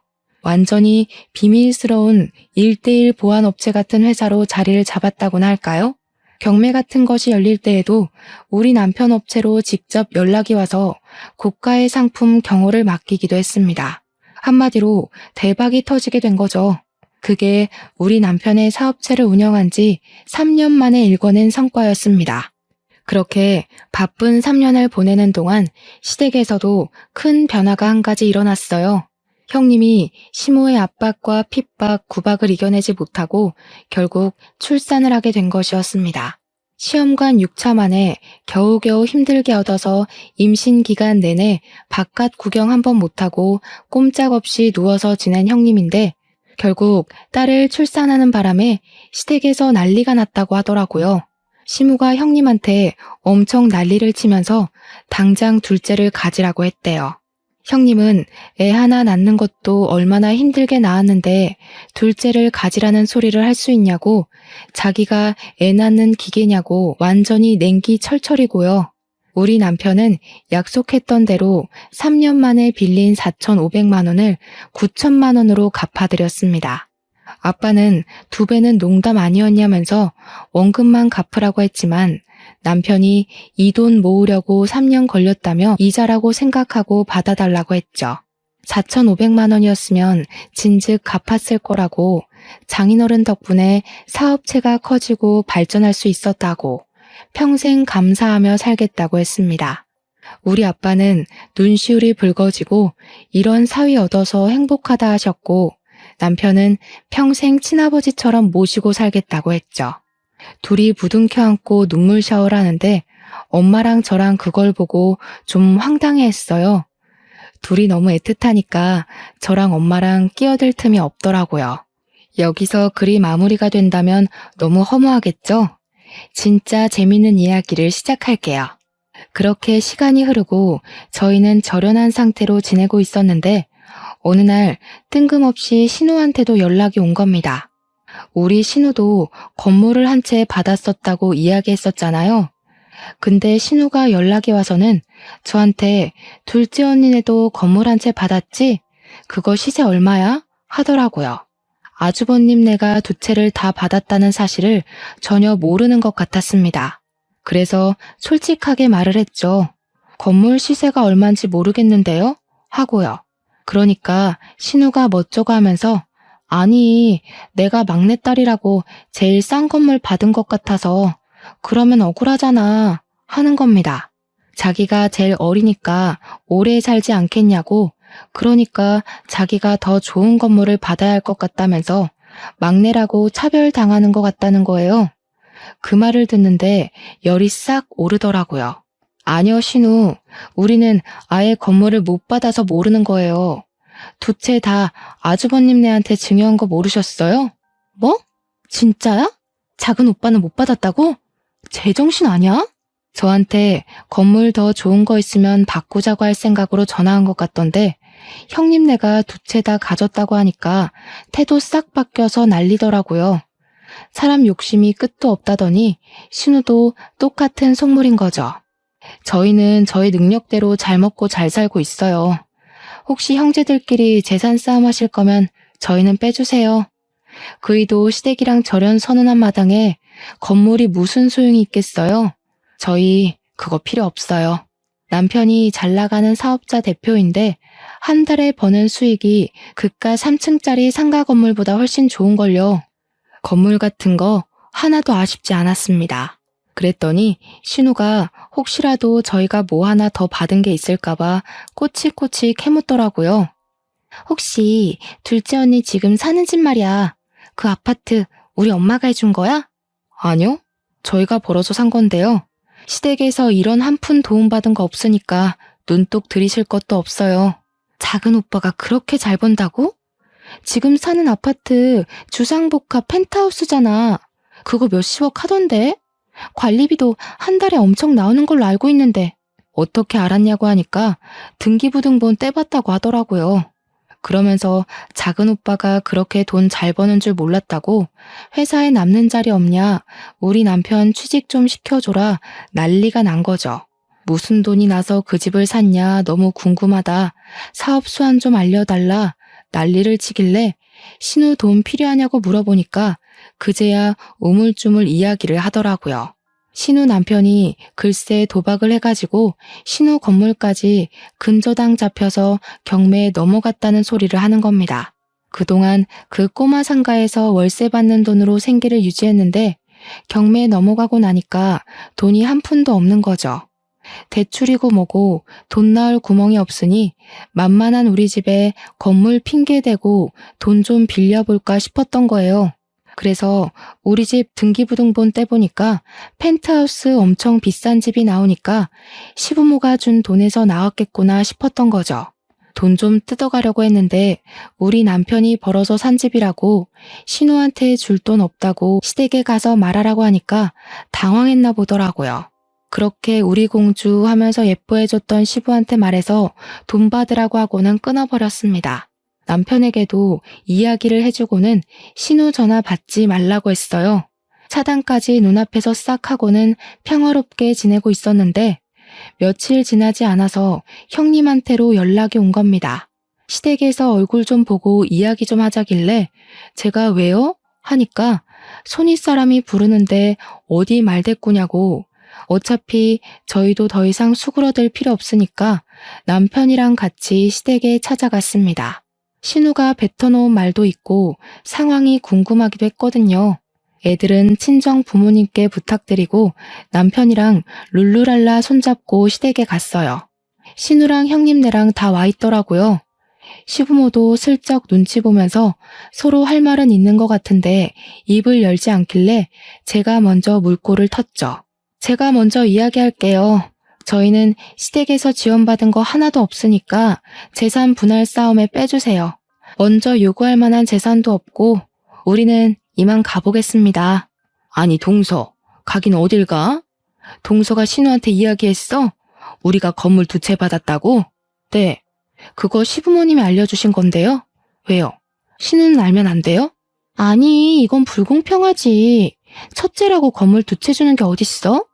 완전히 비밀스러운 1:1 보안업체 같은 회사로 자리를 잡았다고나 할까요? 경매 같은 것이 열릴 때에도 우리 남편 업체로 직접 연락이 와서 고가의 상품 경호를 맡기기도 했습니다. 한마디로 대박이 터지게 된 거죠. 그게 우리 남편의 사업체를 운영한 지 3년 만에 일궈낸 성과였습니다. 그렇게 바쁜 3년을 보내는 동안 시댁에서도 큰 변화가 한 가지 일어났어요. 형님이 시모의 압박과 핍박, 구박을 이겨내지 못하고 결국 출산을 하게 된 것이었습니다. 시험관 6차 만에 겨우겨우 힘들게 얻어서 임신 기간 내내 바깥 구경 한 번 못하고 꼼짝없이 누워서 지낸 형님인데 결국 딸을 출산하는 바람에 시댁에서 난리가 났다고 하더라고요. 시모가 형님한테 엄청 난리를 치면서 당장 둘째를 가지라고 했대요. 형님은 애 하나 낳는 것도 얼마나 힘들게 낳았는데 둘째를 가지라는 소리를 할 수 있냐고 자기가 애 낳는 기계냐고 완전히 냉기 철철이고요. 우리 남편은 약속했던 대로 3년 만에 빌린 4,500만 원을 9천만 원으로 갚아드렸습니다. 아빠는 2배는 농담 아니었냐면서 원금만 갚으라고 했지만 남편이 이 돈 모으려고 3년 걸렸다며 이자라고 생각하고 받아달라고 했죠. 4,500만 원이었으면 진즉 갚았을 거라고 장인어른 덕분에 사업체가 커지고 발전할 수 있었다고 평생 감사하며 살겠다고 했습니다. 우리 아빠는 눈시울이 붉어지고 이런 사위 얻어서 행복하다 하셨고 남편은 평생 친아버지처럼 모시고 살겠다고 했죠. 둘이 부둥켜 안고 눈물 샤워를 하는데 엄마랑 저랑 그걸 보고 좀 황당해했어요. 둘이 너무 애틋하니까 저랑 엄마랑 끼어들 틈이 없더라고요. 여기서 글이 마무리가 된다면 너무 허무하겠죠? 진짜 재밌는 이야기를 시작할게요. 그렇게 시간이 흐르고 저희는 절연한 상태로 지내고 있었는데 어느 날 뜬금없이 신우한테도 연락이 온 겁니다. 우리 신우도 건물을 한 채 받았었다고 이야기했었잖아요. 근데 신우가 연락이 와서는 저한테 둘째 언니네도 건물 한 채 받았지? 그거 시세 얼마야? 하더라고요. 아주버님네가 두 채를 다 받았다는 사실을 전혀 모르는 것 같았습니다. 그래서 솔직하게 말을 했죠. 건물 시세가 얼마인지 모르겠는데요? 하고요. 그러니까 신우가 멋쩍어 하면서 아니, 내가 막내딸이라고 제일 싼 건물 받은 것 같아서 그러면 억울하잖아 하는 겁니다. 자기가 제일 어리니까 오래 살지 않겠냐고, 그러니까 자기가 더 좋은 건물을 받아야 할 것 같다면서 막내라고 차별당하는 것 같다는 거예요. 그 말을 듣는데 열이 싹 오르더라고요. 아니요, 신우. 우리는 아예 건물을 못 받아서 모르는 거예요. 두 채 다 아주버님네한테 증여한 거 모르셨어요? 뭐? 진짜야? 작은 오빠는 못 받았다고? 제정신 아니야? 저한테 건물 더 좋은 거 있으면 바꾸자고 할 생각으로 전화한 것 같던데 형님네가 두 채 다 가졌다고 하니까 태도 싹 바뀌어서 난리더라고요. 사람 욕심이 끝도 없다더니 신우도 똑같은 속물인 거죠. 저희는 저희 능력대로 잘 먹고 잘 살고 있어요. 혹시 형제들끼리 재산 싸움 하실 거면 저희는 빼주세요. 그이도 시댁이랑 절연 선언한 마당에 건물이 무슨 소용이 있겠어요? 저희 그거 필요 없어요. 남편이 잘 나가는 사업자 대표인데 한 달에 버는 수익이 그깟 3층짜리 상가 건물보다 훨씬 좋은걸요. 건물 같은 거 하나도 아쉽지 않았습니다. 그랬더니 신우가 혹시라도 저희가 뭐 하나 더 받은 게 있을까봐 꼬치꼬치 캐묻더라고요. 혹시 둘째 언니 지금 사는 집 말이야. 그 아파트 우리 엄마가 해준 거야? 아니요. 저희가 벌어서 산 건데요. 시댁에서 이런 한 푼 도움받은 거 없으니까 눈독 들이실 것도 없어요. 작은 오빠가 그렇게 잘 번다고? 지금 사는 아파트 주상복합 펜트하우스잖아. 그거 몇십억 하던데? 관리비도 한 달에 엄청 나오는 걸로 알고 있는데 어떻게 알았냐고 하니까 등기부등본 떼봤다고 하더라고요. 그러면서 작은 오빠가 그렇게 돈 잘 버는 줄 몰랐다고 회사에 남는 자리 없냐, 우리 남편 취직 좀 시켜줘라 난리가 난 거죠. 무슨 돈이 나서 그 집을 샀냐 너무 궁금하다, 사업 수완 좀 알려달라 난리를 치길래 신우 돈 필요하냐고 물어보니까 그제야 우물쭈물 이야기를 하더라고요. 신우 남편이 글쎄 도박을 해가지고 신우 건물까지 근저당 잡혀서 경매에 넘어갔다는 소리를 하는 겁니다. 그동안 그 꼬마 상가에서 월세 받는 돈으로 생계를 유지했는데 경매에 넘어가고 나니까 돈이 한 푼도 없는 거죠. 대출이고 뭐고 돈 나올 구멍이 없으니 만만한 우리 집에 건물 핑계대고 돈 좀 빌려볼까 싶었던 거예요. 그래서 우리 집 등기부등본 떼보니까 펜트하우스 엄청 비싼 집이 나오니까 시부모가 준 돈에서 나왔겠구나 싶었던 거죠. 돈 좀 뜯어가려고 했는데 우리 남편이 벌어서 산 집이라고 신우한테 줄 돈 없다고 시댁에 가서 말하라고 하니까 당황했나 보더라고요. 그렇게 우리 공주 하면서 예뻐해줬던 시부한테 말해서 돈 받으라고 하고는 끊어버렸습니다. 남편에게도 이야기를 해주고는 신우 전화 받지 말라고 했어요. 차단까지 눈앞에서 싹 하고는 평화롭게 지내고 있었는데 며칠 지나지 않아서 형님한테로 연락이 온 겁니다. 시댁에서 얼굴 좀 보고 이야기 좀 하자길래 제가 왜요? 하니까 손윗사람이 부르는데 어디 말대꾸냐고, 어차피 저희도 더 이상 수그러들 필요 없으니까 남편이랑 같이 시댁에 찾아갔습니다. 신우가 뱉어놓은 말도 있고 상황이 궁금하기도 했거든요. 애들은 친정 부모님께 부탁드리고 남편이랑 룰루랄라 손잡고 시댁에 갔어요. 신우랑 형님네랑 다 와 있더라고요. 시부모도 슬쩍 눈치 보면서 서로 할 말은 있는 것 같은데 입을 열지 않길래 제가 먼저 물꼬를 텄죠. 제가 먼저 이야기할게요. 저희는 시댁에서 지원받은 거 하나도 없으니까 재산 분할 싸움에 빼주세요. 먼저 요구할 만한 재산도 없고 우리는 이만 가보겠습니다. 아니 동서, 가긴 어딜 가? 동서가 신우한테 이야기했어? 우리가 건물 두 채 받았다고? 네. 그거 시부모님이 알려주신 건데요. 왜요? 신우는 알면 안 돼요? 아니, 이건 불공평하지. 첫째라고 건물 두 채 주는 게 어딨어?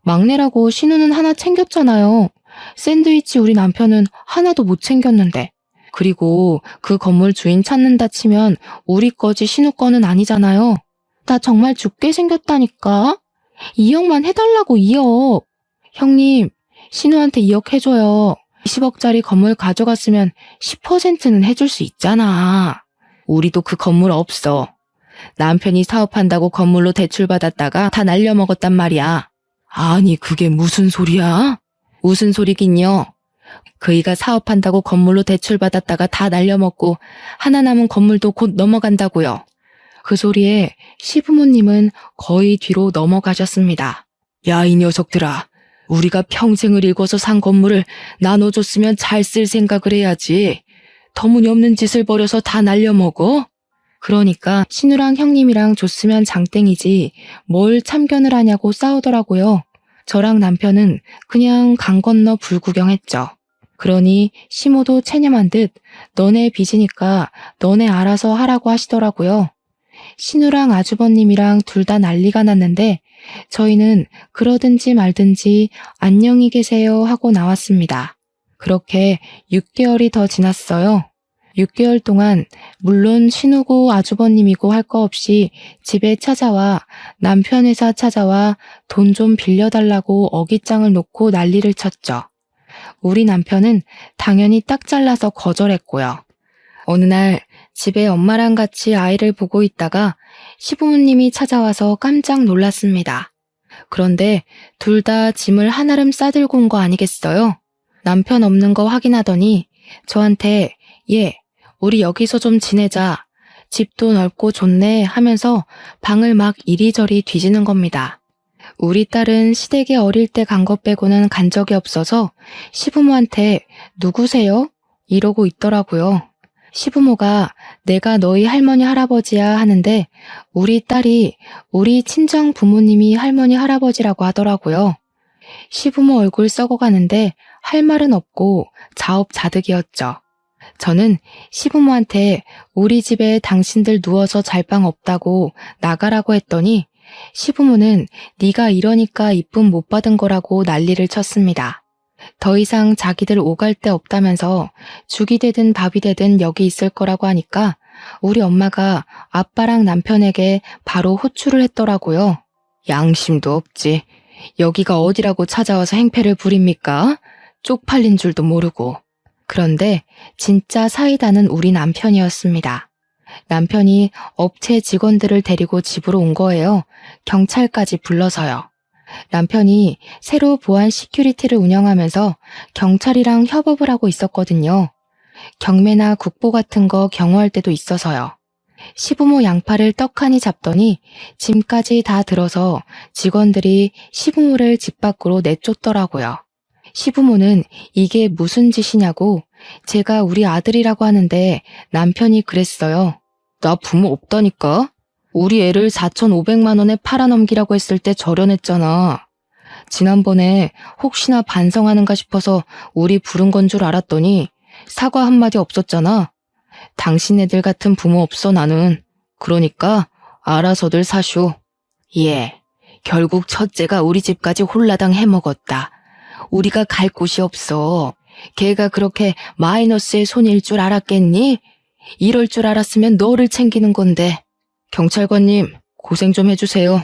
막내라고 신우는 하나 챙겼잖아요. 샌드위치 우리 남편은 하나도 못 챙겼는데. 그리고 그 건물 주인 찾는다 치면 우리 거지 신우 거는 아니잖아요. 나 정말 죽게 생겼다니까. 2억만 해달라고 2억. 형님, 신우한테 2억 해줘요. 20억짜리 건물 가져갔으면 10%는 해줄 수 있잖아. 우리도 그 건물 없어. 남편이 사업한다고 건물로 대출받았다가 다 날려먹었단 말이야. 아니, 그게 무슨 소리야? 무슨 소리긴요. 그이가 사업한다고 건물로 대출받았다가 다 날려먹고 하나 남은 건물도 곧 넘어간다고요. 그 소리에 시부모님은 거의 뒤로 넘어가셨습니다. 야, 이 녀석들아. 우리가 평생을 일궈서 산 건물을 나눠줬으면 잘 쓸 생각을 해야지. 터무니없는 짓을 벌여서 다 날려먹어? 그러니까 신우랑 형님이랑 줬으면 장땡이지 뭘 참견을 하냐고 싸우더라고요. 저랑 남편은 그냥 강 건너 불구경했죠. 그러니 시모도 체념한 듯 너네 빚이니까 너네 알아서 하라고 하시더라고요. 신우랑 아주버님이랑 둘 다 난리가 났는데 저희는 그러든지 말든지 안녕히 계세요 하고 나왔습니다. 그렇게 6개월이 더 지났어요. 6개월 동안 물론 신우고 아주버님이고 할 거 없이 집에 찾아와 남편 회사 찾아와 돈 좀 빌려달라고 어깃장을 놓고 난리를 쳤죠. 우리 남편은 당연히 딱 잘라서 거절했고요. 어느 날 집에 엄마랑 같이 아이를 보고 있다가 시부모님이 찾아와서 깜짝 놀랐습니다. 그런데 둘 다 짐을 한아름 싸들고 온 거 아니겠어요? 남편 없는 거 확인하더니 저한테 우리 여기서 좀 지내자. 집도 넓고 좋네 하면서 방을 막 이리저리 뒤지는 겁니다. 우리 딸은 시댁에 어릴 때 간 것 빼고는 간 적이 없어서 시부모한테 누구세요? 이러고 있더라고요. 시부모가 내가 너희 할머니 할아버지야 하는데 우리 딸이 우리 친정 부모님이 할머니 할아버지라고 하더라고요. 시부모 얼굴 썩어가는데 할 말은 없고 자업자득이었죠. 저는 시부모한테 우리 집에 당신들 누워서 잘 방 없다고 나가라고 했더니 시부모는 네가 이러니까 이쁨 못 받은 거라고 난리를 쳤습니다. 더 이상 자기들 오갈 데 없다면서 죽이 되든 밥이 되든 여기 있을 거라고 하니까 우리 엄마가 아빠랑 남편에게 바로 호출을 했더라고요. 양심도 없지. 여기가 어디라고 찾아와서 행패를 부립니까? 쪽팔린 줄도 모르고. 그런데 진짜 사이다는 우리 남편이었습니다. 남편이 업체 직원들을 데리고 집으로 온 거예요. 경찰까지 불러서요. 남편이 새로 보안 시큐리티를 운영하면서 경찰이랑 협업을 하고 있었거든요. 경매나 국보 같은 거 경호할 때도 있어서요. 시부모 양팔을 떡하니 잡더니 짐까지 다 들어서 직원들이 시부모를 집 밖으로 내쫓더라고요. 시부모는 이게 무슨 짓이냐고 제가 우리 아들이라고 하는데 남편이 그랬어요. 나 부모 없다니까? 우리 애를 4,500만 원에 팔아넘기라고 했을 때 절연했잖아. 지난번에 혹시나 반성하는가 싶어서 우리 부른 건 줄 알았더니 사과 한마디 없었잖아. 당신 애들 같은 부모 없어 나는. 그러니까 알아서들 사쇼. 결국 첫째가 우리 집까지 홀라당 해먹었다. 우리가 갈 곳이 없어. 걔가 그렇게 마이너스의 손일 줄 알았겠니? 이럴 줄 알았으면 너를 챙기는 건데. 경찰관님, 고생 좀 해주세요.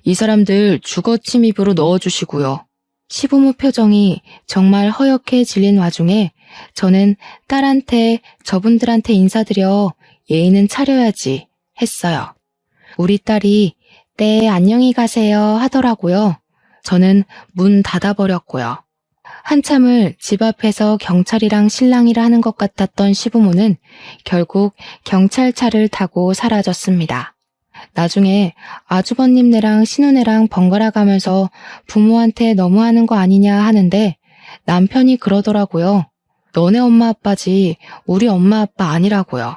이 사람들 주거 침입으로 넣어주시고요. 시부모 표정이 정말 허옇게 질린 와중에 저는 딸한테 저분들한테 인사드려 예의는 차려야지 했어요. 우리 딸이 네, 안녕히 가세요 하더라고요. 저는 문 닫아버렸고요. 한참을 집 앞에서 경찰이랑 실랑이를 하는 것 같았던 시부모는 결국 경찰차를 타고 사라졌습니다. 나중에 아주버님네랑 신우네랑 번갈아 가면서 부모한테 너무하는 거 아니냐 하는데 남편이 그러더라고요. 너네 엄마 아빠지 우리 엄마 아빠 아니라고요.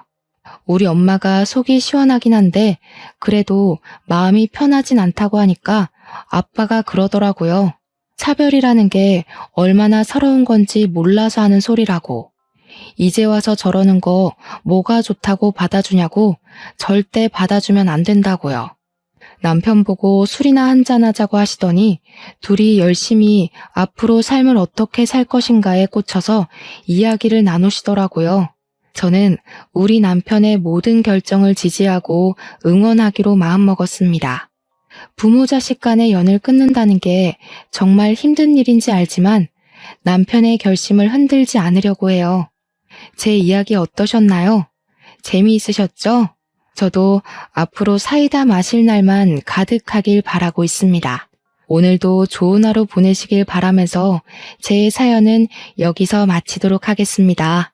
우리 엄마가 속이 시원하긴 한데 그래도 마음이 편하진 않다고 하니까 아빠가 그러더라고요. 차별이라는 게 얼마나 서러운 건지 몰라서 하는 소리라고. 이제 와서 저러는 거 뭐가 좋다고 받아주냐고 절대 받아주면 안 된다고요. 남편 보고 술이나 한잔하자고 하시더니 둘이 열심히 앞으로 삶을 어떻게 살 것인가에 꽂혀서 이야기를 나누시더라고요. 저는 우리 남편의 모든 결정을 지지하고 응원하기로 마음먹었습니다. 부모 자식 간의 연을 끊는다는 게 정말 힘든 일인지 알지만 남편의 결심을 흔들지 않으려고 해요. 제 이야기 어떠셨나요? 재미있으셨죠? 저도 앞으로 사이다 마실 날만 가득하길 바라고 있습니다. 오늘도 좋은 하루 보내시길 바라면서 제 사연은 여기서 마치도록 하겠습니다.